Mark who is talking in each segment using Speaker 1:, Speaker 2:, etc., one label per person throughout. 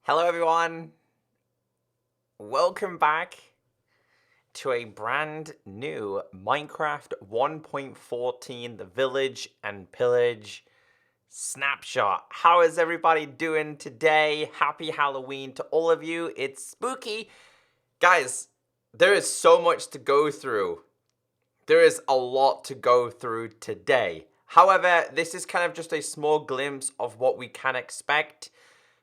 Speaker 1: Hello everyone, welcome back to a brand new Minecraft 1.14 The Village and Pillage Snapshot. How is everybody doing today? Happy Halloween to all of you. It's spooky. Guys, there is so much to go through. There is a lot to go through today. However, this is kind of just a small glimpse of what we can expect.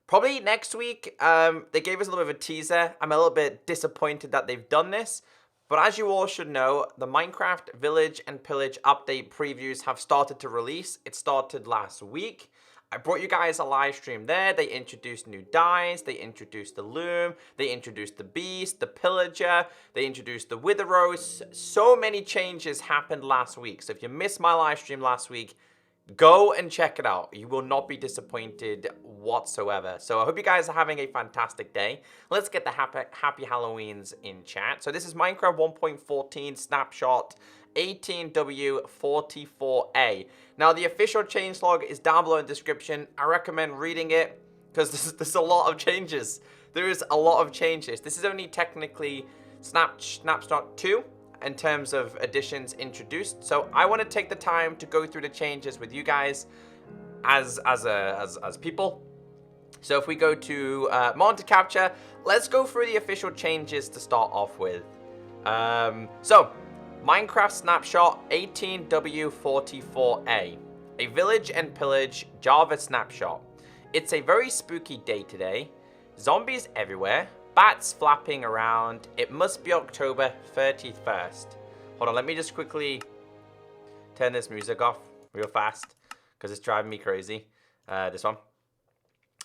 Speaker 1: Probably next week, they gave us a little bit of a teaser. I'm a little bit disappointed that they've done this. But as you all should know, the Minecraft Village and Pillage update previews have started to release. It started last week. I brought you guys a live stream there. They introduced new dyes. They introduced the Loom. They introduced the Beast, the Pillager. They introduced the Wither Rose. So many changes happened last week. So if you missed my live stream last week, go and check it out. You will not be disappointed whatsoever. So I hope you guys are having a fantastic day. Let's get the happy Halloweens in chat. So this is Minecraft 1.14 Snapshot 18W44A. Now the official changelog is down below in the description. I recommend reading it because there's a lot of changes. There is a lot of changes. This is only technically Snapshot 2. In terms of additions introduced. So I want to take the time to go through the changes with you guys as people. So if we go to monitor capture, let's go through the official changes to start off with. So Minecraft Snapshot 18W44A, a village and pillage Java snapshot. It's a very spooky day today. Zombies everywhere. Bats flapping around. It must be October 31st. Hold on, let me just quickly turn this music off real fast because it's driving me crazy. This one.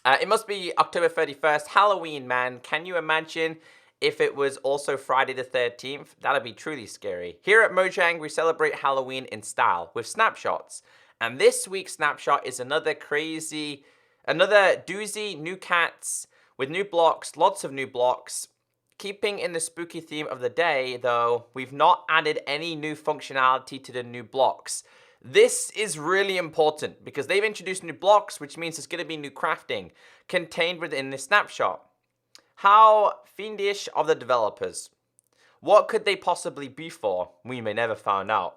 Speaker 1: It must be October 31st. Halloween, man. Can you imagine if it was also Friday the 13th? That'd be truly scary. Here at Mojang, we celebrate Halloween in style with snapshots. And this week's snapshot is another doozy, new cats, with new blocks, lots of new blocks. Keeping in the spooky theme of the day, though, we've not added any new functionality to the new blocks. This is really important because they've introduced new blocks, which means there's going to be new crafting contained within this snapshot. How fiendish of the developers. What could they possibly be for? We may never find out,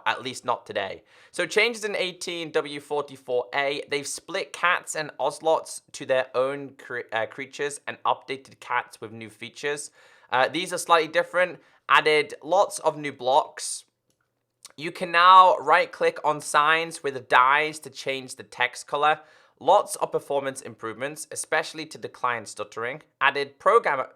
Speaker 1: at least not today. So changes in 18W44A, they've split cats and ocelots to their own creatures and updated cats with new features. These are slightly different, added lots of new blocks. You can now right click on signs with the dyes to change the text color. Lots of performance improvements, especially to decline stuttering. Added programmer.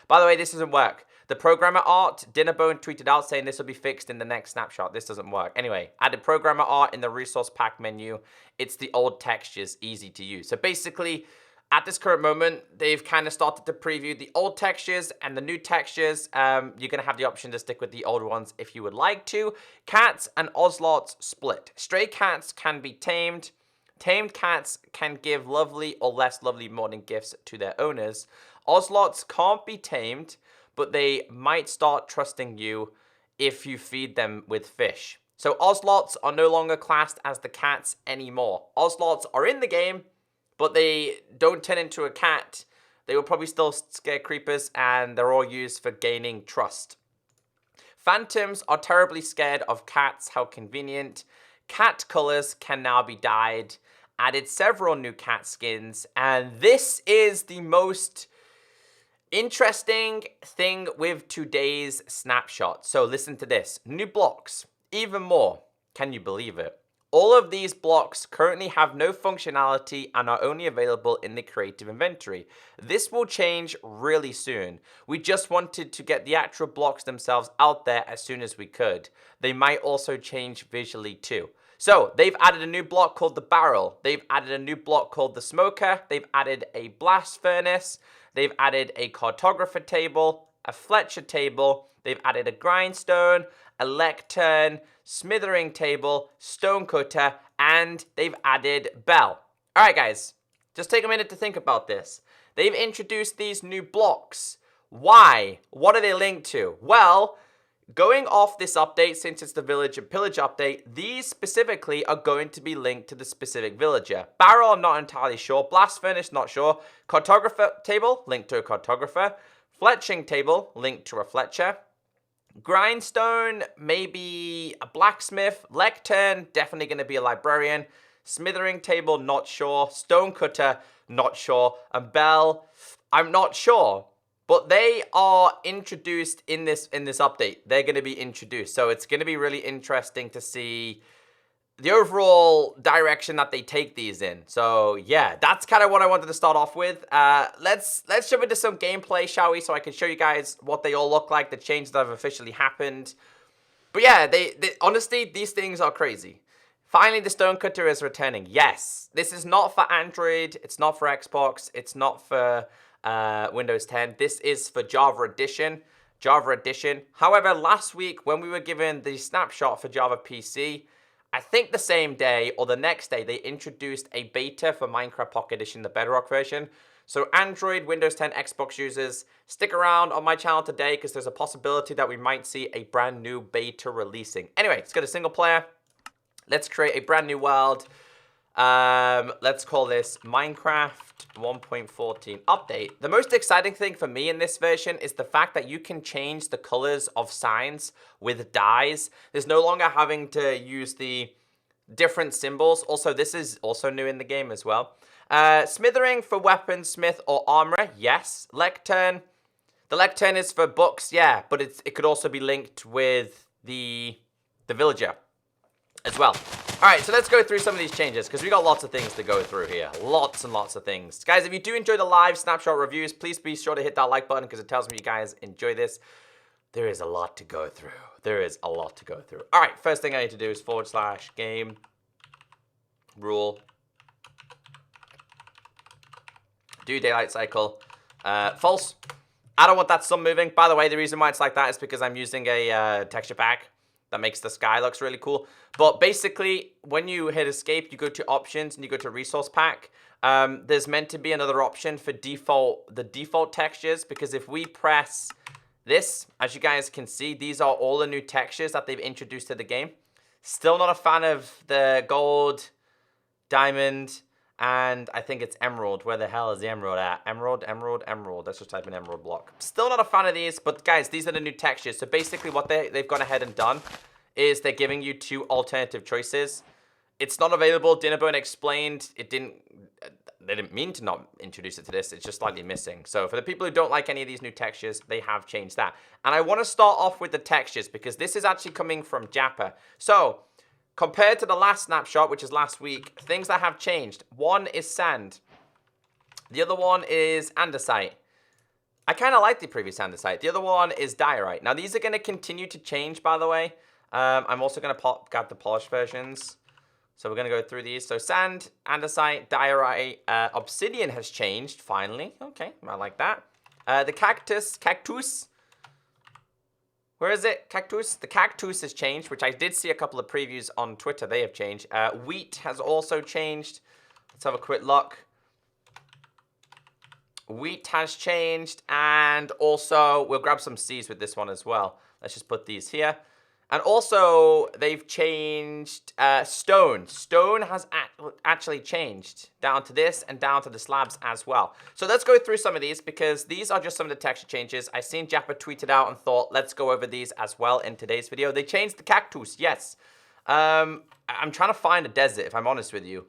Speaker 1: By the way, this doesn't work. The programmer art, Dinnerbone tweeted out saying this will be fixed in the next snapshot. This doesn't work. Anyway, added programmer art in the resource pack menu. It's the old textures, easy to use. So basically, at this current moment, they've kind of started to preview the old textures and the new textures. You're going to have the option to stick with the old ones if you would like to. Cats and ocelots split. Stray cats can be tamed. Tamed cats can give lovely or less lovely morning gifts to their owners. Ocelots can't be tamed, but they might start trusting you if you feed them with fish. So ocelots are no longer classed as the cats anymore. Ocelots are in the game, but they don't turn into a cat. They will probably still scare creepers, and they're all used for gaining trust. Phantoms are terribly scared of cats. How convenient. Cat colors can now be dyed. Added several new cat skins, and this is the most interesting thing with today's snapshot. So listen to this. New blocks. Even more. Can you believe it? All of these blocks currently have no functionality and are only available in the creative inventory. This will change really soon. We just wanted to get the actual blocks themselves out there as soon as we could. They might also change visually too. So they've added a new block called the barrel. They've added a new block called the smoker. They've added a blast furnace. They've added a cartography table, a Fletcher table. They've added a grindstone, a lectern, smithering table, stonecutter, and they've added bell. All right, guys, just take a minute to think about this. They've introduced these new blocks. Why? What are they linked to? Well, Going off this update, since it's the village and pillage update, these specifically are going to be linked to the specific villager. Barrel, I'm not entirely sure. Blast furnace, not sure. Cartographer table, linked to a cartographer. Fletching table, linked to a fletcher. Grindstone, maybe a blacksmith. Lectern, definitely going to be a librarian. Smithering table, not sure. Stonecutter, not sure. And bell, I'm not sure. But they are introduced in this update. They're going to be introduced. So it's going to be really interesting to see the overall direction that they take these in. So yeah, that's kind of what I wanted to start off with. Let's jump into some gameplay, shall we? So I can show you guys what they all look like, the changes that have officially happened. But yeah, they honestly, these things are crazy. Finally, the Stonecutter is returning. Yes, this is not for Android. It's not for Xbox. It's not for Windows 10. This is for Java Edition. However, last week when we were given the snapshot for Java PC, I think the same day or the next day, they introduced a beta for Minecraft Pocket Edition, the Bedrock version. So Android, Windows 10, Xbox users, stick around on my channel today because there's a possibility that we might see a brand new beta releasing. Anyway, let's go to single player. Let's create a brand new world. Let's call this Minecraft 1.14 update. The most exciting thing for me in this version is the fact that you can change the colors of signs with dyes. There's no longer having to use the different symbols. Also, this is also new in the game as well. Smithering for weapon, smith, or armor. Yes. Lectern. The lectern is for books. Yeah, but it could also be linked with the villager as well. All right, so let's go through some of these changes because we got lots of things to go through here. Lots and lots of things. Guys, if you do enjoy the live snapshot reviews, please be sure to hit that like button because it tells me you guys enjoy this. There is a lot to go through. All right, first thing I need to do is / game rule. Do daylight cycle. False. I don't want that sun moving. By the way, the reason why it's like that is because I'm using a texture pack that makes the sky looks really cool. But basically, when you hit escape, you go to options and you go to resource pack. There's meant to be another option for the default textures, because if we press this, as you guys can see, these are all the new textures that they've introduced to the game. Still not a fan of the gold, diamond, and I think it's emerald. Where the hell is the emerald at? Emerald. Let's just type in emerald block. Still not a fan of these, but guys, these are the new textures. So basically what they've gone ahead and done is they're giving you 2 alternative choices. It's not available. Dinnerbone explained they didn't mean to not introduce it to this. It's just slightly missing. So for the people who don't like any of these new textures, they have changed that. And I want to start off with the textures because this is actually coming from Japa. So compared to the last snapshot, which is last week, things that have changed. One is sand. The other one is andesite. I kind of like the previous andesite. The other one is diorite. Now, these are going to continue to change, by the way. I'm also going to grab the polished versions. So we're going to go through these. So sand, andesite, diorite, obsidian has changed, finally. Okay, I like that. The cactus. Where is it? Cactus? The cactus has changed, which I did see a couple of previews on Twitter. They have changed. Wheat has also changed. Let's have a quick look. Wheat has changed. And also, we'll grab some C's with this one as well. Let's just put these here. And also, they've changed stone. Stone has actually changed down to this and down to the slabs as well. So let's go through some of these because these are just some of the texture changes. I seen Japa tweet it out and thought, let's go over these as well in today's video. They changed the cactus, yes. I'm trying to find a desert, if I'm honest with you.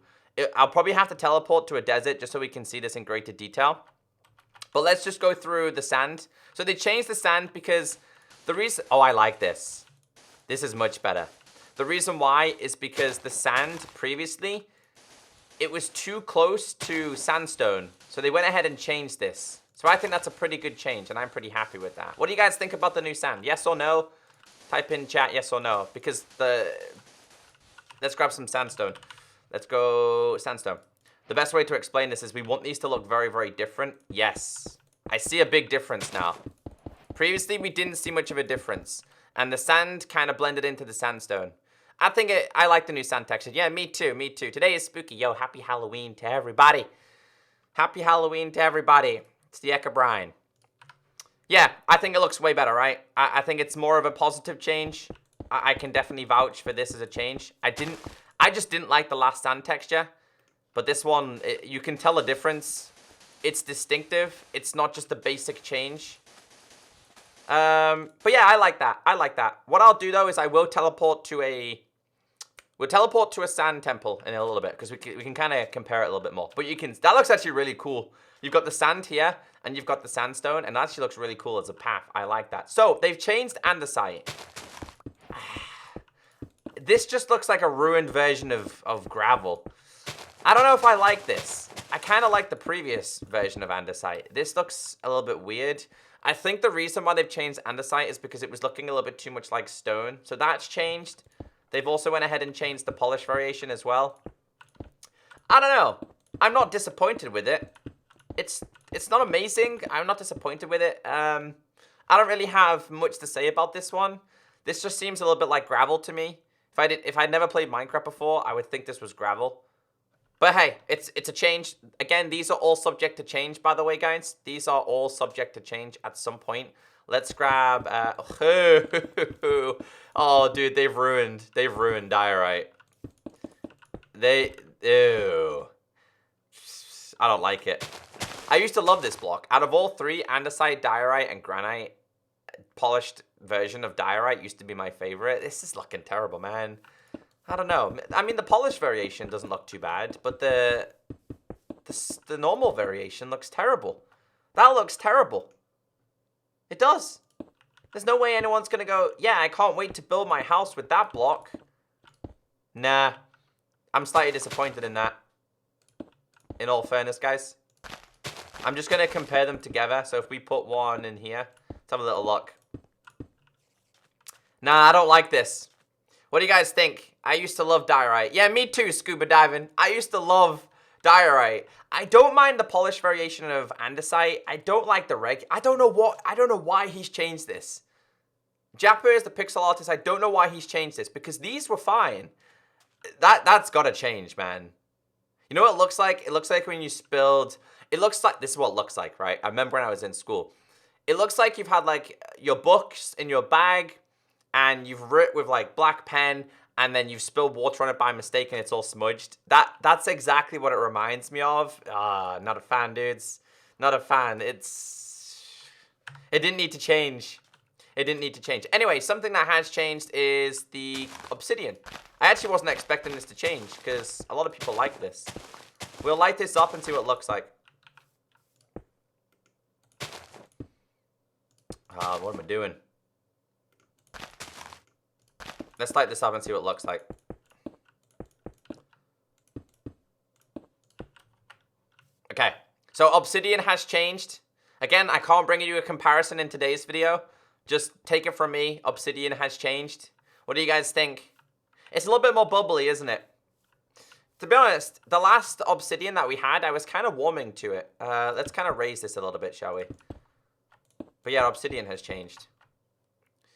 Speaker 1: I'll probably have to teleport to a desert just so we can see this in greater detail. But let's just go through the sand. So they changed the sand because the reason... Oh, I like this. This is much better. The reason why is because the sand previously, it was too close to sandstone. So they went ahead and changed this. So I think that's a pretty good change, and I'm pretty happy with that. What do you guys think about the new sand? Yes or no? Type in chat yes or no. Because let's grab some sandstone. Let's go sandstone. The best way to explain this is we want these to look very, very different. Yes. I see a big difference now. Previously, we didn't see much of a difference. And the sand kind of blended into the sandstone. I like the new sand texture. Yeah, me too, me too. Today is spooky. Yo, happy Halloween to everybody. Happy Halloween to everybody. It's the Eka Brian. Yeah, I think it looks way better, right? I think it's more of a positive change. I can definitely vouch for this as a change. I just didn't like the last sand texture. But this one, you can tell a difference. It's distinctive. It's not just a basic change. But yeah, I like that. I like that. What I'll do though is I will teleport to a sand temple in a little bit because we can kind of compare it a little bit more. But that looks actually really cool. You've got the sand here and you've got the sandstone, and that actually looks really cool as a path. I like that. So they've changed andesite. This just looks like a ruined version of gravel. I don't know if I like this. I kind of like the previous version of andesite. This looks a little bit weird. I think the reason why they've changed andesite is because it was looking a little bit too much like stone. So that's changed. They've also went ahead and changed the polish variation as well. I don't know. I'm not disappointed with it. It's not amazing. I'm not disappointed with it. I don't really have much to say about this one. This just seems a little bit like gravel to me. If I'd never played Minecraft before, I would think this was gravel. But hey, it's a change. Again, these are all subject to change, by the way, guys. These are all subject to change at some point. Let's grab... oh, dude, they've ruined Diorite. Ew. I don't like it. I used to love this block. Out of all three, andesite, diorite, and granite, polished version of diorite used to be my favorite. This is looking terrible, man. I don't know. I mean, the polish variation doesn't look too bad, but the normal variation looks terrible. That looks terrible. It does. There's no way anyone's going to go, yeah, I can't wait to build my house with that block. Nah. I'm slightly disappointed in that. In all fairness, guys. I'm just going to compare them together. So if we put one in here, let's have a little look. Nah, I don't like this. What do you guys think? I used to love diorite. Yeah, me too, scuba diving. I used to love diorite. I don't mind the polish variation of andesite. I don't like the reg. I don't know why he's changed this. Japper is the pixel artist. I don't know why he's changed this because these were fine. That's got to change, man. You know what it looks like? It looks like when you spilled... It looks like... This is what it looks like, right? I remember when I was in school. It looks like you've had, like, your books in your bag, and you've writ with, like, black pen, and then you've spilled water on it by mistake, and it's all smudged. That's exactly what it reminds me of. Not a fan, dudes. Not a fan. It didn't need to change. It didn't need to change. Anyway, something that has changed is the Obsidian. I actually wasn't expecting this to change because a lot of people like this. We'll light this up and see what it looks like. What am I doing? Let's light this up and see what it looks like. Okay, so Obsidian has changed. Again, I can't bring you a comparison in today's video. Just take it from me. Obsidian has changed. What do you guys think? It's a little bit more bubbly, isn't it? To be honest, the last Obsidian that we had, I was kind of warming to it. Let's kind of raise this a little bit, shall we? But yeah, Obsidian has changed.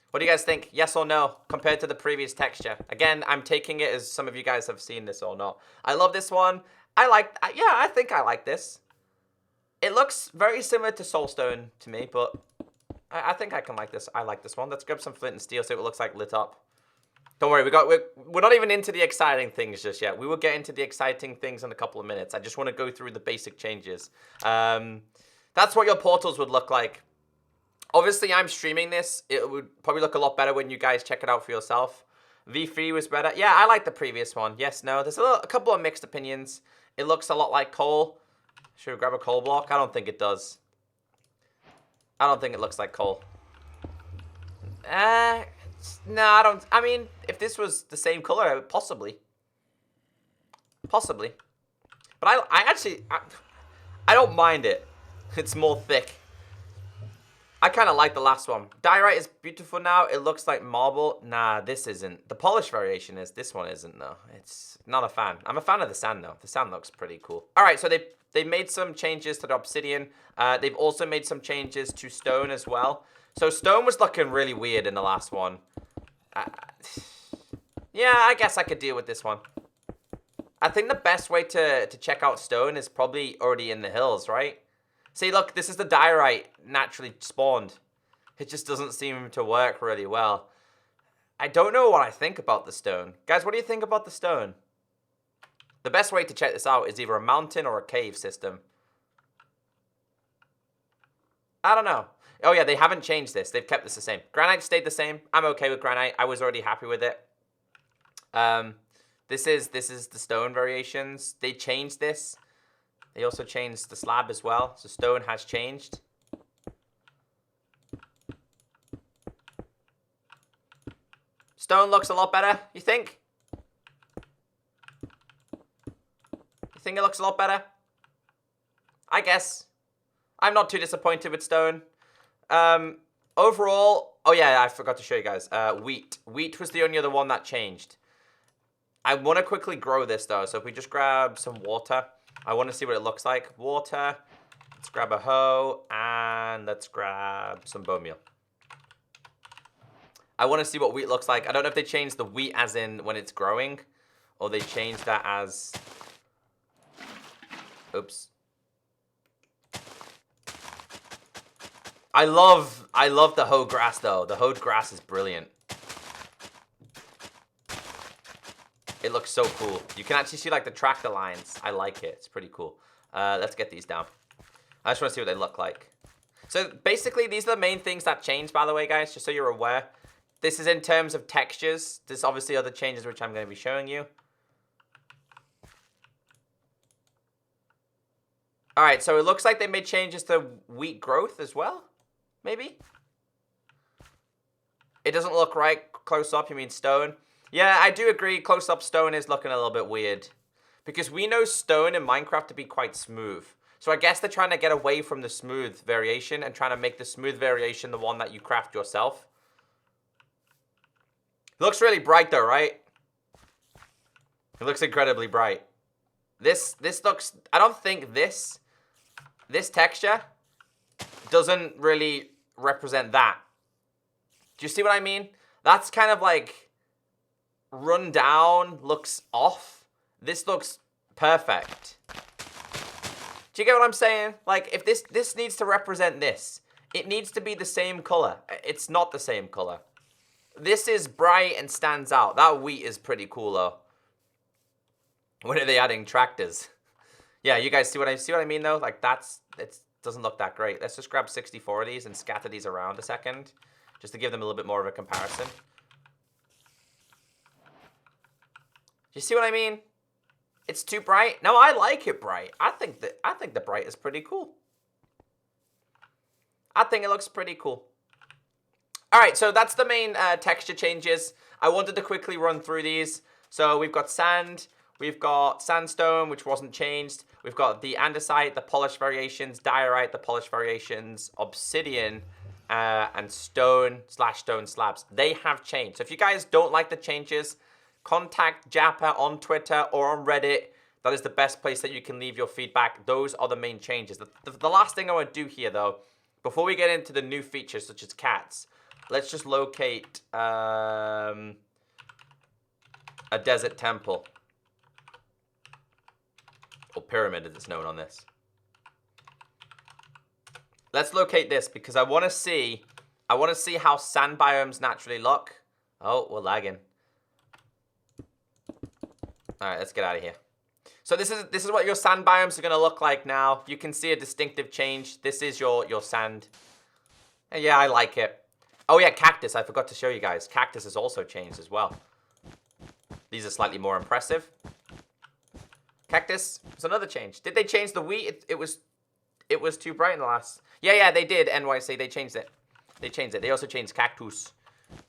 Speaker 1: What do you guys think? Yes or no? Compared to the previous texture. Again, I'm taking it as some of you guys have seen this or not. I love this one. Yeah, I think I like this. It looks very similar to Soulstone to me, but I think I can like this. I like this one. Let's grab some flint and steel so it looks like lit up. Don't worry, we're not even into the exciting things just yet. We will get into the exciting things in a couple of minutes. I just want to go through the basic changes. That's what your portals would look like. Obviously, I'm streaming this. It would probably look a lot better when you guys check it out for yourself. V3 was better. Yeah, I like the previous one. Yes, no. There's a couple of mixed opinions. It looks a lot like coal. Should we grab a coal block? I don't think it does. I don't think it looks like coal. No, I don't. I mean, if this was the same color, possibly. Possibly. But I don't mind it. It's more thick. I kind of like the last one. Diorite is beautiful now. It looks like marble. Nah, this isn't. The polish variation is. This one isn't, though. It's not a fan. I'm a fan of the sand, though. The sand looks pretty cool. All right, so they made some changes to the Obsidian. They've also made some changes to stone as well. So stone was looking really weird in the last one. Yeah, I guess I could deal with this one. I think the best way to check out stone is probably already in the hills, right? See, look, this is the diorite naturally spawned. It just doesn't seem to work really well. I don't know what I think about the stone. Guys, what do you think about the stone? The best way to check this out is either a mountain or a cave system. I don't know. Oh yeah, they haven't changed this. They've kept this the same. Granite stayed the same. I'm okay with granite. I was already happy with it. This is the stone variations. They changed this. They also changed the slab as well. So stone has changed. Stone looks a lot better, you think? You think it looks a lot better? I guess. I'm not too disappointed with stone. Overall, oh yeah, I forgot to show you guys. Wheat. Wheat was the only other one that changed. I want to quickly grow this though, so if we just grab some water, I want to see what it looks like. Water, let's grab a hoe, and let's grab some bone meal. I want to see what wheat looks like. I don't know if they changed the wheat as in when it's growing, or they changed that as... Oops. I love the hoed grass though. The hoed grass is brilliant. It looks so cool. You can actually see like the tractor lines. I like it. It's pretty cool. Let's get these down. I just want to see what they look like. So basically these are the main things that change, by the way, guys, just so you're aware. This is in terms of textures. There's obviously other changes which I'm going to be showing you. Alright, so it looks like they made changes to wheat growth as well. Maybe? It doesn't look right close up, you mean stone? Yeah, I do agree, close up stone is looking a little bit weird. Because we know stone in Minecraft to be quite smooth. So I guess they're trying to get away from the smooth variation and trying to make the smooth variation the one that you craft yourself. It looks really bright though, right? It looks incredibly bright. This looks, I don't think this texture doesn't really represent that. Do you see what I mean? That's kind of like run down, looks off. This looks perfect. Do you get what I'm saying? Like, if this needs to represent this, it needs to be the same color. It's not the same color. This is bright and stands out. That wheat is pretty cool though. When are they adding tractors? Yeah, you guys see what I mean though? Like it doesn't look that great. Let's just grab 64 of these and scatter these around a second, just to give them a little bit more of a comparison. Do you see what I mean? It's too bright. No, I like it bright. I think the bright is pretty cool. I think it looks pretty cool. All right, so that's the main texture changes. I wanted to quickly run through these. So we've got sand, we've got sandstone, which wasn't changed. We've got the andesite, the polish variations, diorite, the polish variations, obsidian, and stone/stone slabs. They have changed. So if you guys don't like the changes, contact Jappa on Twitter or on Reddit. That is the best place that you can leave your feedback. Those are the main changes. The last thing I want to do here, though, before we get into the new features such as cats, let's just locate a desert temple. Or pyramid, as it's known on this. Let's locate this because I want to see how sand biomes naturally look. Oh, we're lagging. All right, let's get out of here. So this is what your sand biomes are going to look like now. You can see a distinctive change. This is your sand. And yeah, I like it. Oh yeah, cactus. I forgot to show you guys. Cactus has also changed as well. These are slightly more impressive. Cactus was another change. Did they change the wheat? It was too bright in the last. Yeah, they did. NYC, they changed it. They changed it. They also changed cactus.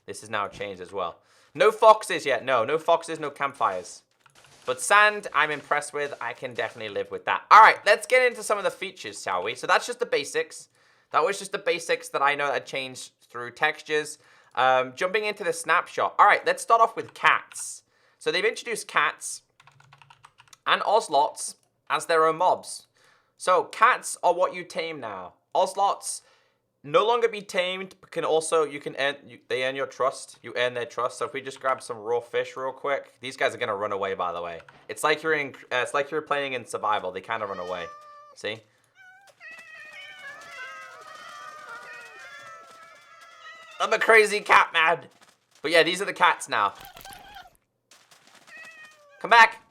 Speaker 1: This is now changed as well. No foxes yet. No foxes, no campfires. But sand, I'm impressed with. I can definitely live with that. All right, let's get into some of the features, shall we? So that's just the basics. That was just the basics that I know that changed through textures. Jumping into the snapshot. All right, let's start off with cats. So they've introduced cats and ocelots as their own mobs. So cats are what you tame now. Ocelots no longer be tamed, but they earn your trust. You earn their trust. So if we just grab some raw fish real quick, these guys are gonna run away. By the way, it's like you're playing in survival. They kind of run away. See? I'm a crazy cat man. But yeah, these are the cats now. Come back.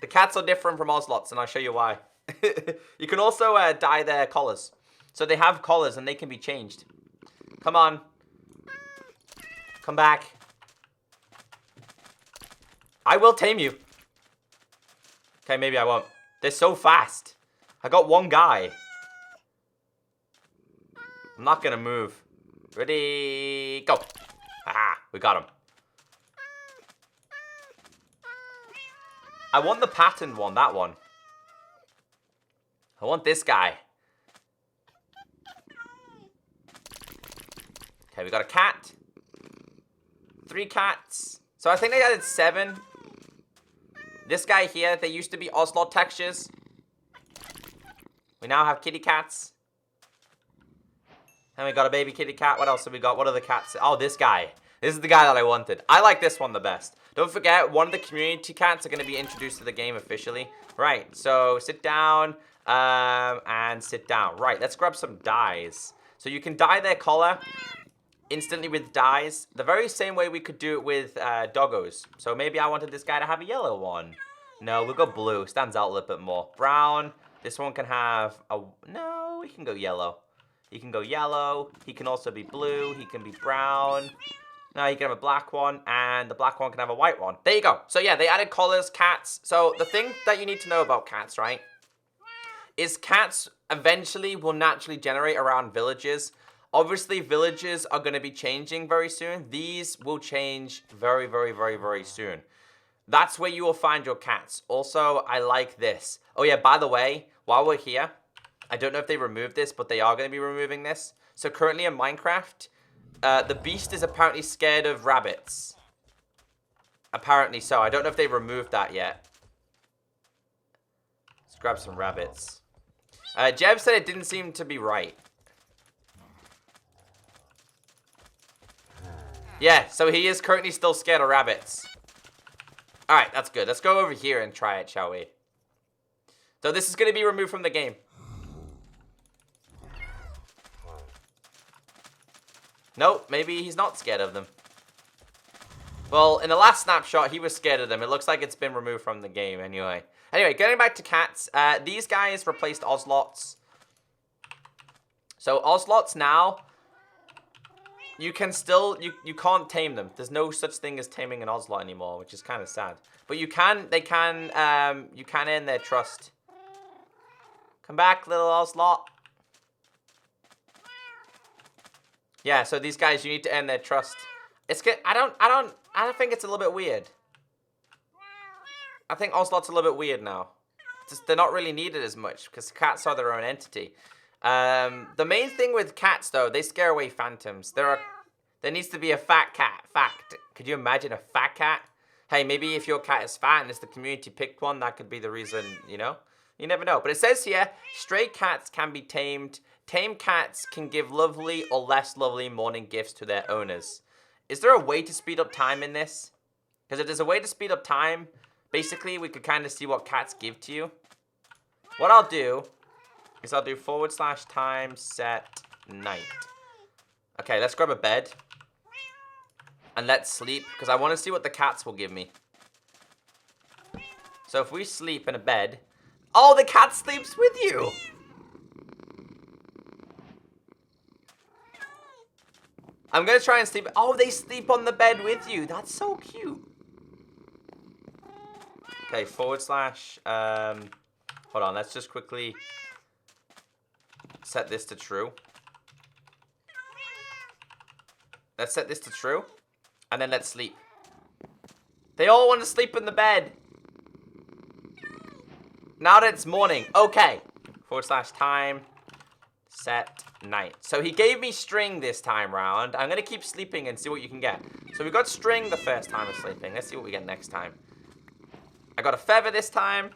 Speaker 1: The cats are different from ocelots, and I'll show you why. You can also dye their collars. So they have collars, and they can be changed. Come on. Come back. I will tame you. Okay, maybe I won't. They're so fast. I got one guy. I'm not gonna move. Ready, go. Aha, we got him. I want the patterned one, that one. I want this guy. Okay, we got a cat. 3 cats. So I think they added 7. This guy here, they used to be ocelot textures. We now have kitty cats. And we got a baby kitty cat. What else have we got? What are the cats? Oh, this guy. This is the guy that I wanted. I like this one the best. Don't forget, one of the community cats are going to be introduced to the game officially. Right, so sit down and sit down. Right, let's grab some dyes. So you can dye their collar instantly with dyes. The very same way we could do it with doggos. So maybe I wanted this guy to have a yellow one. No, we'll go blue. Stands out a little bit more. Brown. This one can have a... No, he can go yellow. He can go yellow. He can also be blue. He can be brown. No, he can have a black one. And the black one can have a white one. There you go. So yeah, they added collars, cats. So the thing that you need to know about cats, right, is cats eventually will naturally generate around villages. Obviously, villages are going to be changing very soon. These will change very, very, very, very soon. That's where you will find your cats. Also, I like this. Oh yeah, by the way, while we're here, I don't know if they removed this, but they are going to be removing this. So currently in Minecraft, the beast is apparently scared of rabbits. Apparently so. I don't know if they removed that yet. Let's grab some rabbits. Jeb said it didn't seem to be right. Yeah, so he is currently still scared of rabbits. Alright, that's good. Let's go over here and try it, shall we? So this is going to be removed from the game. Nope, maybe he's not scared of them. Well, in the last snapshot, he was scared of them. It looks like it's been removed from the game anyway. Anyway, getting back to cats. These guys replaced ocelots. So ocelots now, you can still, you can't tame them. There's no such thing as taming an ocelot anymore, which is kind of sad. But you can, you can earn their trust. Come back, little ocelot. Yeah, so these guys, you need to earn their trust. It's good. I don't think it's a little bit weird. I think ocelot's a little bit weird now. They're not really needed as much because cats are their own entity. The main thing with cats, though, they scare away phantoms. There needs to be a fat cat. Fact. Could you imagine a fat cat? Hey, maybe if your cat is fat and it's the community picked one, that could be the reason, you know? You never know. But it says here, stray cats can be tamed. Tame cats can give lovely or less lovely morning gifts to their owners. Is there a way to speed up time in this? Because if there's a way to speed up time, basically we could kind of see what cats give to you. What I'll do is I'll do /time set night. Okay, let's grab a bed. And let's sleep, because I want to see what the cats will give me. So if we sleep in a bed... Oh, the cat sleeps with you! I'm going to try and sleep... Oh, they sleep on the bed with you. That's so cute. Okay, /... hold on, let's just quickly set this to true. Let's set this to true. And then let's sleep. They all want to sleep in the bed. Now that it's morning. Okay. /time set night. So he gave me string this time round. I'm going to keep sleeping and see what you can get. So we got string the first time of sleeping. Let's see what we get next time. I got a feather this time.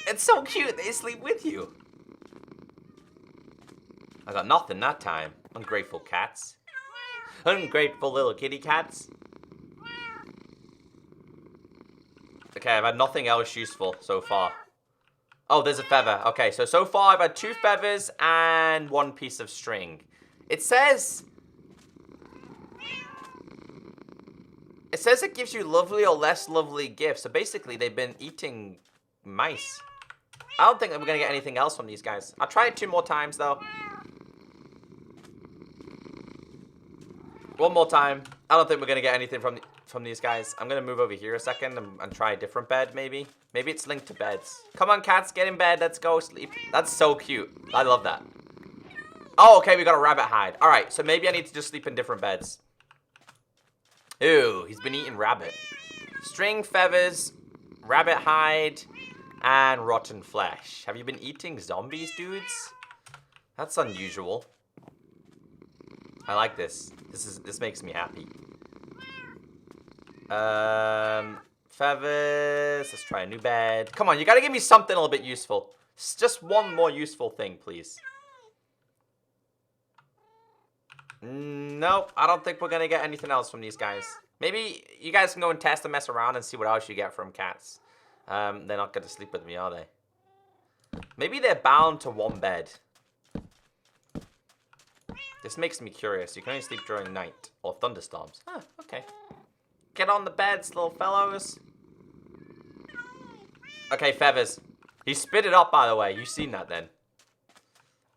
Speaker 1: It's so cute. They sleep with you. I got nothing that time. Ungrateful cats. Ungrateful little kitty cats. Okay, I've had nothing else useful so far. Oh, there's a feather. Okay, so far I've had 2 feathers and 1 piece of string. It says it gives you lovely or less lovely gifts. So basically, they've been eating mice. I don't think that we're going to get anything else from these guys. I'll try it 2 more times, though. 1 more time. I don't think we're going to get anything from these guys. I'm going to move over here a second and try a different bed, maybe. Maybe it's linked to beds. Come on, cats. Get in bed. Let's go sleep. That's so cute. I love that. Oh, okay. We got a rabbit hide. All right. So maybe I need to just sleep in different beds. Ooh, he's been eating rabbit. String, feathers, rabbit hide, and rotten flesh. Have you been eating zombies, dudes? That's unusual. I like this. This makes me happy. Feathers. Let's try a new bed. Come on, you gotta give me something a little bit useful. Just 1 more useful thing, please. Nope, I don't think we're gonna get anything else from these guys. Maybe you guys can go and test and mess around and see what else you get from cats. They're not gonna sleep with me, are they? Maybe they're bound to 1 bed. This makes me curious. You can only sleep during night or thunderstorms. Ah, okay. Get on the beds, little fellows. Okay, feathers. He spit it up, by the way. You've seen that then.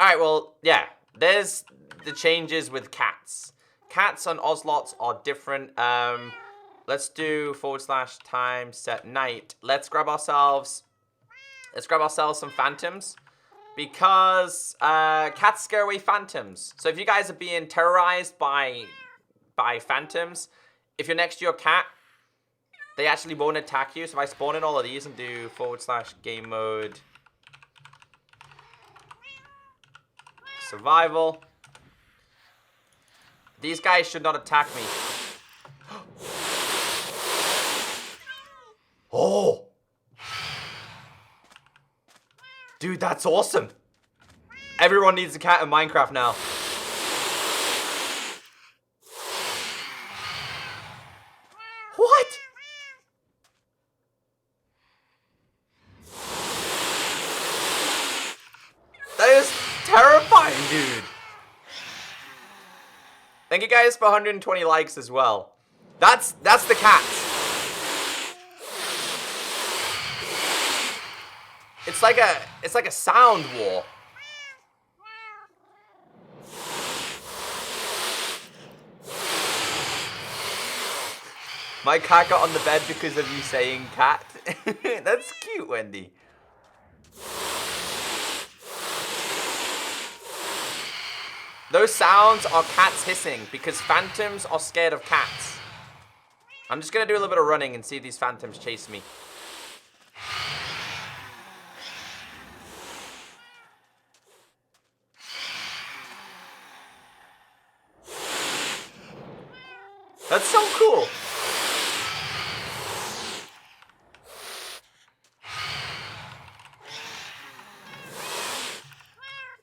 Speaker 1: Alright, well, yeah. There's the changes with cats. Cats and ocelots are different. Let's do / time set night. Let's grab ourselves some phantoms. Because cats scare away phantoms. So if you guys are being terrorized by phantoms, if you're next to your cat, they actually won't attack you. So if I spawn in all of these and do / game mode survival, these guys should not attack me. Oh! Dude, that's awesome. Everyone needs a cat in Minecraft now. What? That is terrifying, dude. Thank you guys for 120 likes as well. That's the cats. It's like a sound war. My cat got on the bed because of you saying cat. That's cute, Wendy. Those sounds are cats hissing because phantoms are scared of cats. I'm just gonna do a little bit of running and see if these phantoms chase me. That's so cool.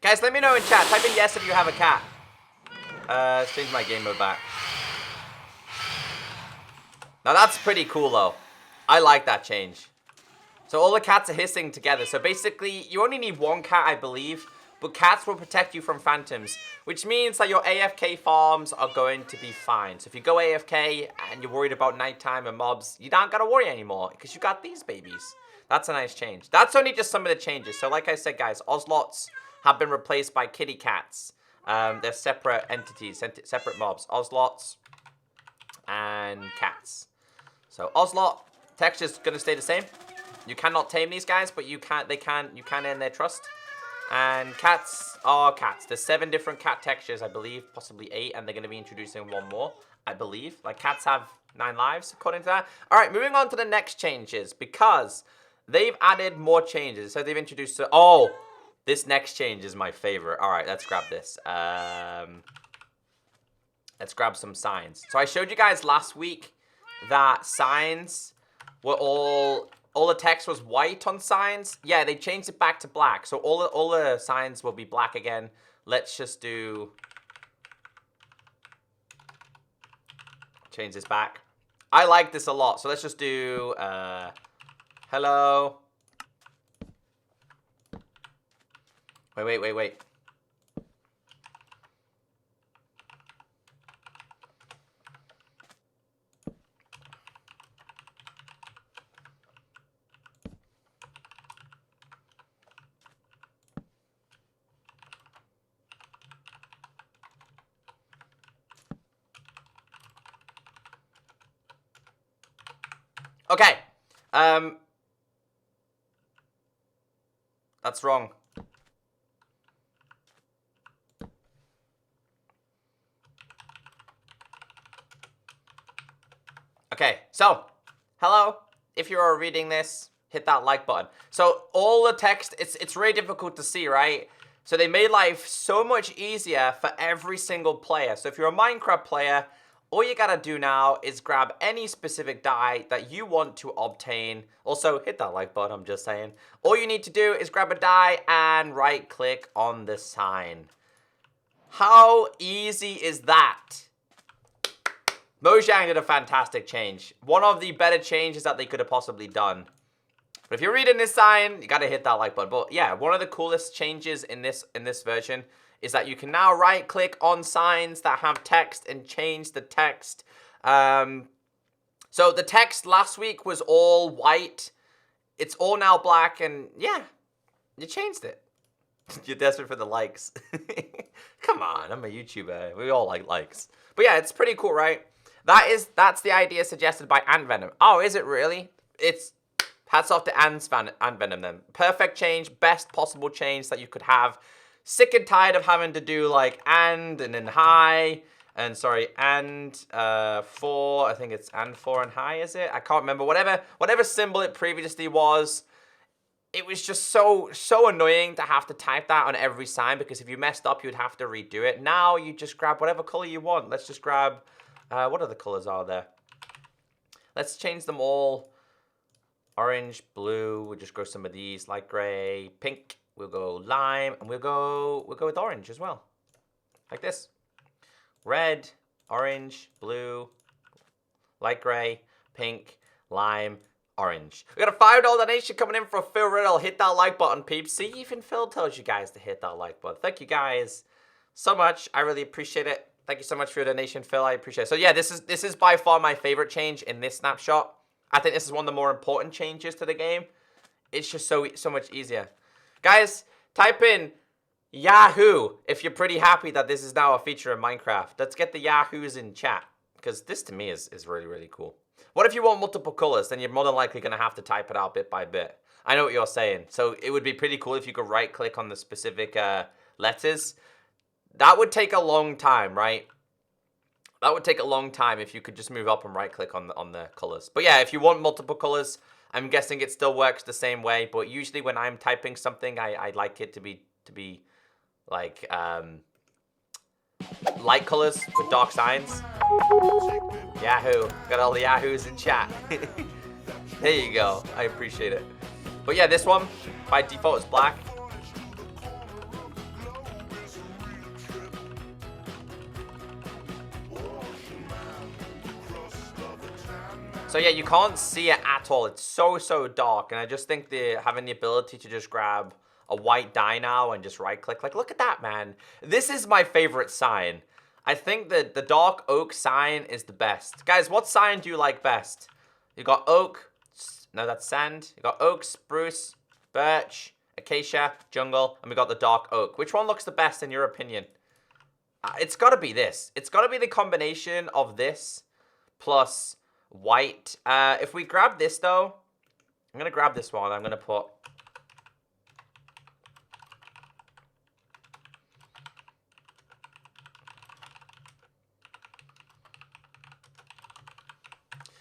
Speaker 1: Guys, let me know in chat. Type in yes if you have a cat. Let's change my game mode back. Now that's pretty cool though. I like that change. So all the cats are hissing together. So basically, you only need 1 cat, I believe. But cats will protect you from phantoms, which means that your AFK farms are going to be fine. So if you go AFK and you're worried about nighttime and mobs, you don't gotta worry anymore because you got these babies. That's a nice change. That's only just some of the changes. So like I said, guys, ocelots have been replaced by kitty cats. They're separate entities, separate mobs. Ocelots and cats. So ocelot texture's gonna stay the same. You cannot tame these guys, but you can earn their trust. And cats are cats. There's 7 different cat textures, I believe, possibly 8, and they're going to be introducing 1 more, I believe. Like, cats have 9 lives, according to that. All right, moving on to the next changes, because they've added more changes. So they've introduced... Oh, this next change is my favorite. All right, let's grab this. Let's grab some signs. So I showed you guys last week that signs were all the text was white on signs. Yeah, they changed it back to black. So all the signs will be black again. Let's just do... Change this back. I like this a lot. So let's just do... hello. Wait. Okay. That's wrong. Okay, so, hello. If you are reading this, hit that like button. So, all the text, it's really difficult to see, right? So, they made life so much easier for every single player. So, if you're a Minecraft player, all you gotta do now is grab any specific dye that you want to obtain. Also, hit that like button, I'm just saying. All you need to do is grab a dye and right-click on the sign. How easy is that? Mojang did a fantastic change. One of the better changes that they could have possibly done. But if you're reading this sign, you gotta hit that like button. But yeah, one of the coolest changes in this version is that you can now right-click on signs that have text and change the text. So the text last week was all white. It's all now black, and yeah, you changed it. You're desperate for the likes. Come on, I'm a YouTuber. We all like likes. But yeah, it's pretty cool, right? That's the idea suggested by Ant Venom. Oh, is it really? It's hats off to Ant Venom then. Perfect change, best possible change that you could have. Sick and tired of having to do like and then high and sorry and for, I think it's and for and high, is it? I can't remember. Whatever symbol it previously was. It was just so annoying to have to type that on every sign, because if you messed up, you'd have to redo it. Now you just grab whatever color you want. Let's just grab, what other colors are there? Let's change them all. Orange, blue, we'll just go some of these, light gray, pink, we'll go lime, and we'll go with orange as well. Like this. Red, orange, blue, light gray, pink, lime, orange. We got a $5 donation coming in for Phil Riddle. Hit that like button, peeps. See, even Phil tells you guys to hit that like button. Thank you guys so much. I really appreciate it. Thank you so much for your donation, Phil. I appreciate it. So yeah, this is by far my favorite change in this snapshot. I think this is one of the more important changes to the game. It's just so much easier. Guys, type in Yahoo if you're pretty happy that this is now a feature in Minecraft. Let's get the Yahoos in chat, because this to me is really, really cool. What if you want multiple colors? Then you're more than likely going to have to type it out bit by bit. I know what you're saying. So it would be pretty cool if you could right-click on the specific letters. That would take a long time, right? That would take a long time if you could just move up and right-click on the colors. But yeah, if you want multiple colors, I'm guessing it still works the same way. But usually when I'm typing something, I like it to be like light colors with dark signs. Yahoo. Got all the Yahoos in chat. There you go. I appreciate it. But yeah, this one, by default, is black. So yeah, you can't see it at all. It's so dark. And I just think having the ability to just grab a white dye now and just right-click. Like, look at that, man. This is my favorite sign. I think that the dark oak sign is the best. Guys, what sign do you like best? You got oak. No, that's sand. You got oak, spruce, birch, acacia, jungle, and we got the dark oak. Which one looks the best in your opinion? It's got to be this. It's got to be the combination of this plus white. If we grab this, though, I'm going to grab this one. I'm going to put...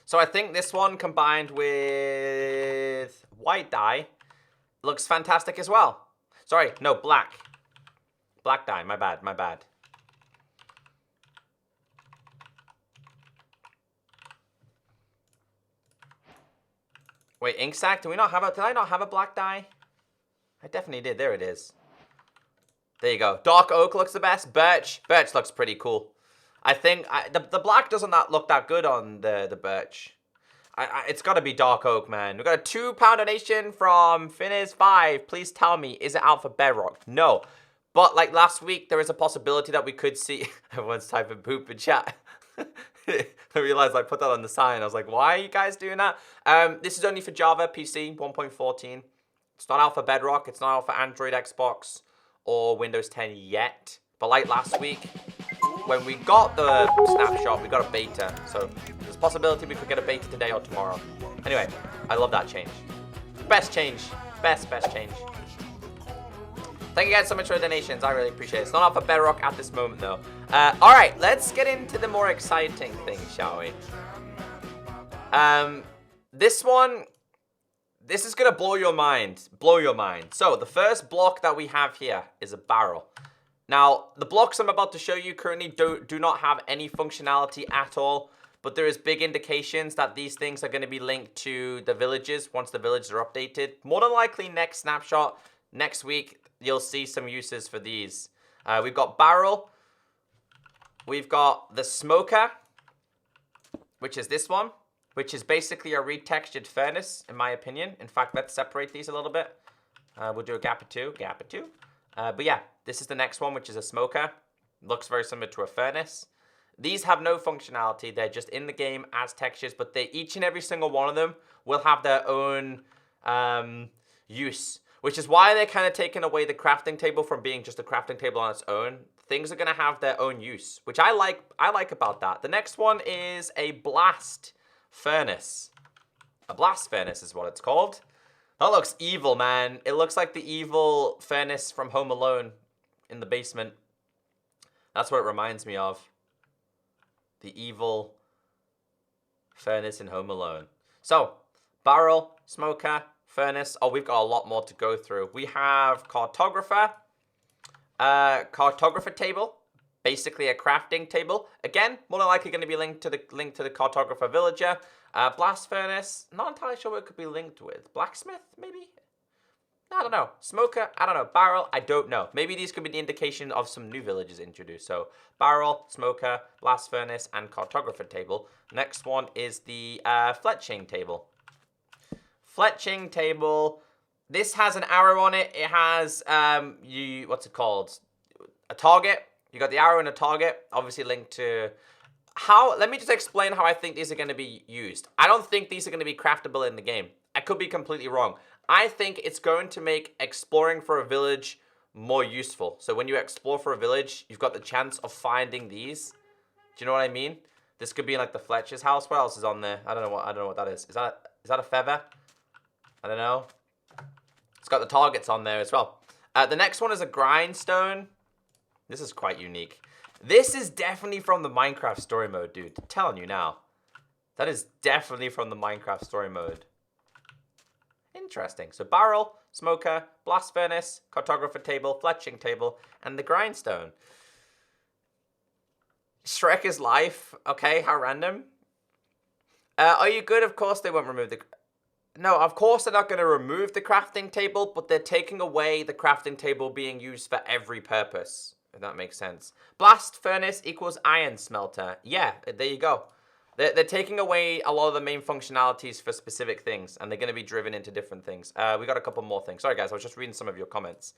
Speaker 1: So I think this one combined with white dye looks fantastic as well. Sorry, no, black. Black dye, my bad. Wait, ink sac, did I not have a black dye? I definitely did, there it is. There you go. Dark oak looks the best. Birch looks pretty cool. I think the black doesn't look that good on the birch. It's got to be dark oak, man. We got a £2 donation from Finiz5. Please tell me, is it out for bedrock? No. But like last week, there is a possibility that we could see... Everyone's typing poop in chat. I realized I put that on the sign. I was like, why are you guys doing that? This is only for Java, PC, 1.14. It's not out for Bedrock. It's not out for Android, Xbox, or Windows 10 yet. But like last week, when we got the Snapshot, we got a beta. So there's a possibility we could get a beta today or tomorrow. Anyway, I love that change. Best change. Best change. Thank you guys so much for the donations. I really appreciate it. It's not out for Bedrock at this moment, though. All right, let's get into the more exciting thing, shall we? This is going to blow your mind. Blow your mind. So the first block that we have here is a barrel. Now, the blocks I'm about to show you currently do not have any functionality at all, but there is big indications that these things are going to be linked to the villages once the villages are updated. More than likely next snapshot, next week, you'll see some uses for these. We've got barrel. We've got the smoker, which is this one, which is basically a retextured furnace, in my opinion. In fact, let's separate these a little bit. We'll do a gap of two. But yeah, this is the next one, which is a smoker. Looks very similar to a furnace. These have no functionality. They're just in the game as textures, but each and every single one of them will have their own use, which is why they're kind of taking away the crafting table from being just a crafting table on its own. Things are going to have their own use, which I like about that. The next one is a blast furnace. A blast furnace is what it's called. That looks evil, man. It looks like the evil furnace from Home Alone in the basement. That's what it reminds me of. The evil furnace in Home Alone. So, barrel, smoker, furnace. Oh, we've got a lot more to go through. We have cartographer. Cartography table. Basically a crafting table. Again, more than likely going to be linked to the cartographer villager. Blast furnace, not entirely sure what it could be linked with. Blacksmith, maybe? I don't know. Smoker, I don't know. Barrel, I don't know. Maybe these could be the indication of some new villages introduced. So, barrel, smoker, blast furnace, and cartographer table. Next one is the fletching table. Fletching table. This has an arrow on it. It has, what's it called? A target. You got the arrow and a target, obviously linked to... Let me just explain how I think these are going to be used. I don't think these are going to be craftable in the game. I could be completely wrong. I think it's going to make exploring for a village more useful. So when you explore for a village, you've got the chance of finding these. Do you know what I mean? This could be like the Fletcher's house. What else is on there? I don't know what that is. Is that a feather? I don't know. It's got the targets on there as well. The next one is a grindstone. This is quite unique. This is definitely from the Minecraft story mode, dude. I'm telling you now. That is definitely from the Minecraft story mode. Interesting. So barrel, smoker, blast furnace, cartographer table, fletching table, and the grindstone. Shrek is life. Okay, how random. Are you good? Of course they won't remove the... No, of course they're not going to remove the crafting table, but they're taking away the crafting table being used for every purpose. If that makes sense. Blast furnace equals iron smelter. Yeah, there you go. They're taking away a lot of the main functionalities for specific things, and they're going to be driven into different things. We got a couple more things. Sorry, guys, I was just reading some of your comments.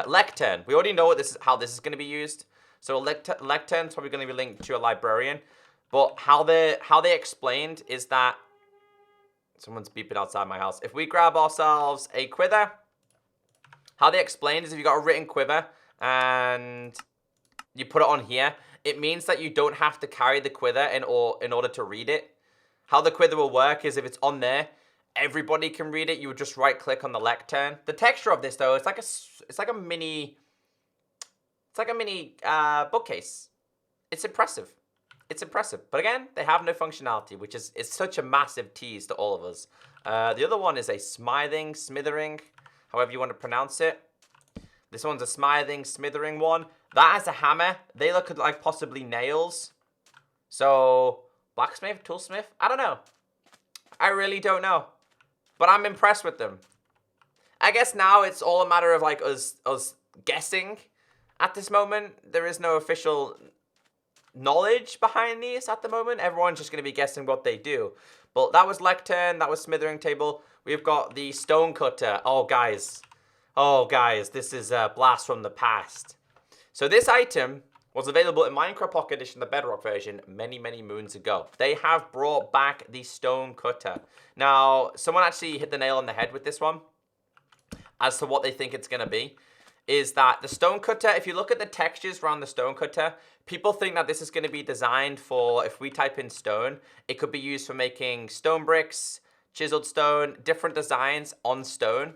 Speaker 1: Lectern. We already know how this is going to be used. So lectern's probably going to be linked to a librarian. But how they explained is that... Someone's beeping outside my house. If we grab ourselves a quiver, how they explained is if you got a written quiver, and you put it on here, it means that you don't have to carry the quiver in order to read it. How the quiver will work is if it's on there, everybody can read it. You would just right click on the lectern. The texture of this though, it's like a mini bookcase. It's impressive. It's impressive. But again, they have no functionality, which is such a massive tease to all of us. The other one is a smithering, however you want to pronounce it. This one's a smithering one. That has a hammer. They look like possibly nails. So, blacksmith, toolsmith? I don't know. I really don't know. But I'm impressed with them. I guess now it's all a matter of like us guessing at this moment. There is no official knowledge behind these at the moment. Everyone's just going to be guessing what they do. But that was lectern, that was smithering table. We've got the Stonecutter. Oh, guys. Oh, guys, this is a blast from the past. So this item was available in Minecraft Pocket Edition, the Bedrock version, many, many moons ago. They have brought back the Stonecutter. Now, someone actually hit the nail on the head with this one as to what they think it's going to be. Is that the Stonecutter, if you look at the textures around the Stonecutter, people think that this is going to be designed for, if we type in stone, it could be used for making stone bricks, chiseled stone, different designs on stone.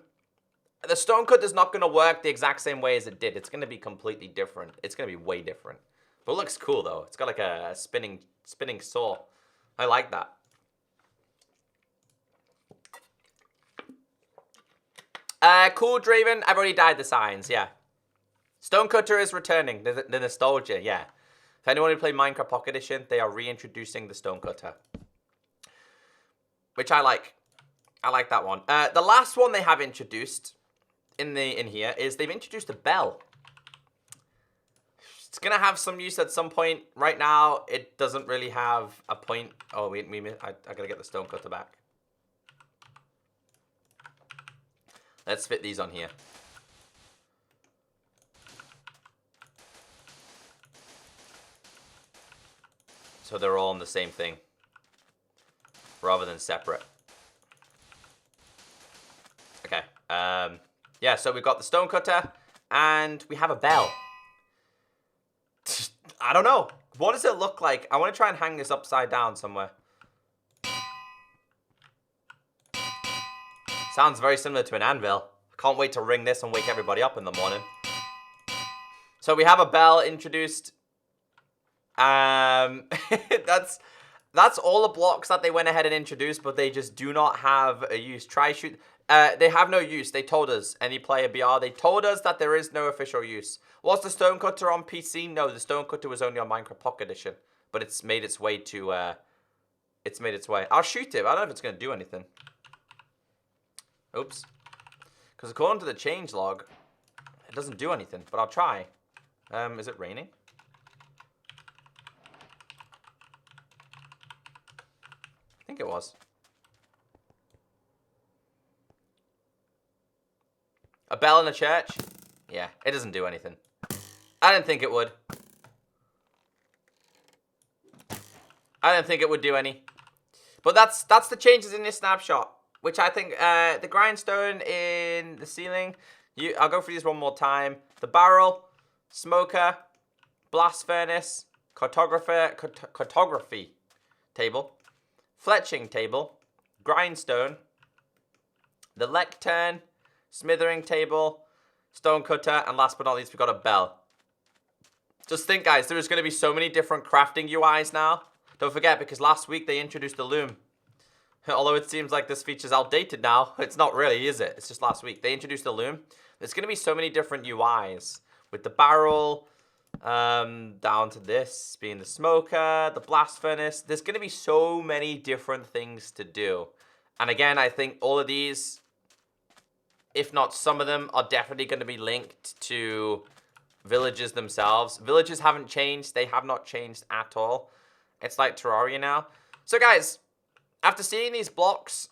Speaker 1: The Stonecutter is not going to work the exact same way as it did. It's going to be completely different. It's going to be way different. But it looks cool, though. It's got like a spinning saw. I like that. Cool Draven, I've already dyed the signs, yeah. Stonecutter is returning, the nostalgia, yeah. If anyone who played Minecraft Pocket Edition, they are reintroducing the Stonecutter. Which I like. I like that one. The last one they have introduced in here is they've introduced a bell. It's gonna have some use at some point. Right now, it doesn't really have a point. Oh, I gotta get the Stonecutter back. Let's fit these on here. So they're all on the same thing, rather than separate. Okay. Yeah, so we've got the Stonecutter, and we have a bell. I don't know. What does it look like? I want to try and hang this upside down somewhere. Sounds very similar to an anvil. Can't wait to ring this and wake everybody up in the morning. So we have a bell introduced. That's all the blocks that they went ahead and introduced, but they just do not have a use. Try shoot. They have no use. They told us, any player BR, they told us that there is no official use. Was the Stonecutter on PC? No, the Stonecutter was only on Minecraft Pocket Edition, but it's made its way to. It's made its way. I'll shoot it. I don't know if it's gonna do anything. Oops. Because according to the changelog, it doesn't do anything, but I'll try. Is it raining? I think it was. A bell in a church? Yeah, it doesn't do anything. I didn't think it would. I didn't think it would do any. But that's the changes in this snapshot. Which I think, the grindstone in the ceiling, I'll go through these one more time. The barrel, smoker, blast furnace, cartography table, fletching table, grindstone, the lectern, smithering table, stonecutter, and last but not least, we've got a bell. Just think, guys, there is going to be so many different crafting UIs now. Don't forget, because last week they introduced the loom. Although it seems like this feature's outdated now. It's not really, is it? It's just last week. They introduced the loom. There's going to be so many different UIs. With the barrel, down to this being the smoker, the blast furnace. There's going to be so many different things to do. And again, I think all of these, if not some of them, are definitely going to be linked to villages themselves. Villages haven't changed. They have not changed at all. It's like Terraria now. So guys, after seeing these blocks,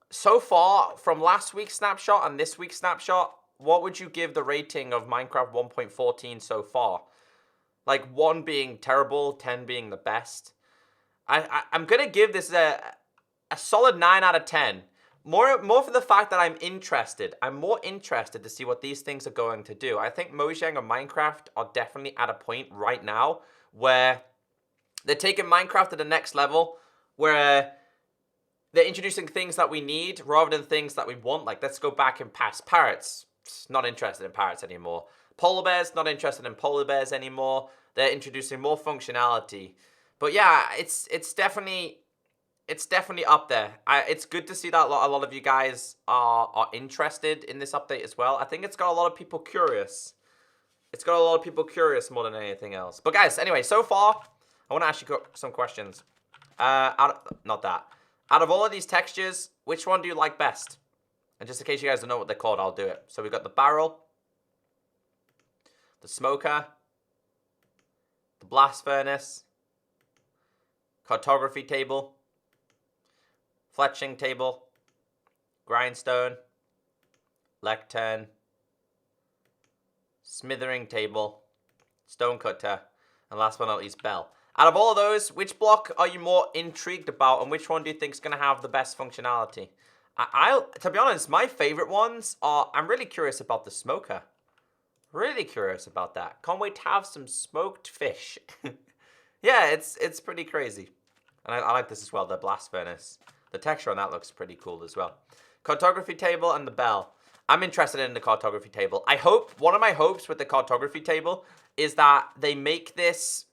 Speaker 1: so far from last week's snapshot and this week's snapshot, what would you give the rating of Minecraft 1.14 so far? Like 1 being terrible, 10 being the best. I'm going to give this a solid 9 out of 10. More for the fact that I'm interested. I'm more interested to see what these things are going to do. I think Mojang and Minecraft are definitely at a point right now where they're taking Minecraft to the next level, where they're introducing things that we need rather than things that we want. Like, let's go back and past parrots. Not interested in parrots anymore. Polar bears, not interested in polar bears anymore. They're introducing more functionality. But yeah, it's definitely up there. It's good to see that a lot of you guys are interested in this update as well. I think it's got a lot of people curious. It's got a lot of people curious more than anything else. But guys, anyway, so far, I want to ask you some questions. Out of all of these textures, which one do you like best? And just in case you guys don't know what they're called, I'll do it. So we've got the barrel, the smoker, the blast furnace, cartography table, fletching table, grindstone, lectern, smithering table, stonecutter, and last but not least, bell. Out of all of those, which block are you more intrigued about, and which one do you think is going to have the best functionality? To be honest, my favorite ones are, I'm really curious about the smoker. Really curious about that. Can't wait to have some smoked fish. Yeah, it's pretty crazy. And I like this as well, the blast furnace. The texture on that looks pretty cool as well. Cartography table and the bell. I'm interested in the cartography table. One of my hopes with the cartography table is that they make this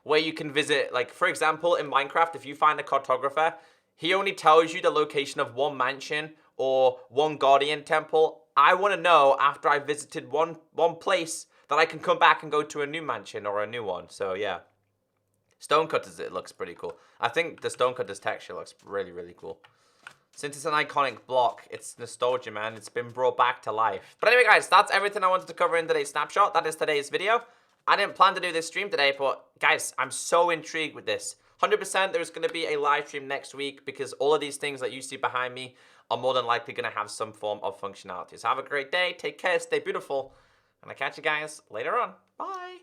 Speaker 1: where you can visit, like, for example, in Minecraft, if you find a cartographer, he only tells you the location of one mansion or one guardian temple. I want to know, after I visited one place, that I can come back and go to a new mansion or a new one. So, yeah. Stonecutters, it looks pretty cool. I think the Stonecutters texture looks really, really cool. Since it's an iconic block, it's nostalgia, man. It's been brought back to life. But anyway, guys, that's everything I wanted to cover in today's snapshot. That is today's video. I didn't plan to do this stream today, but guys, I'm so intrigued with this. 100% there's going to be a live stream next week because all of these things that you see behind me are more than likely going to have some form of functionality. So have a great day. Take care. Stay beautiful. And I'll catch you guys later on. Bye.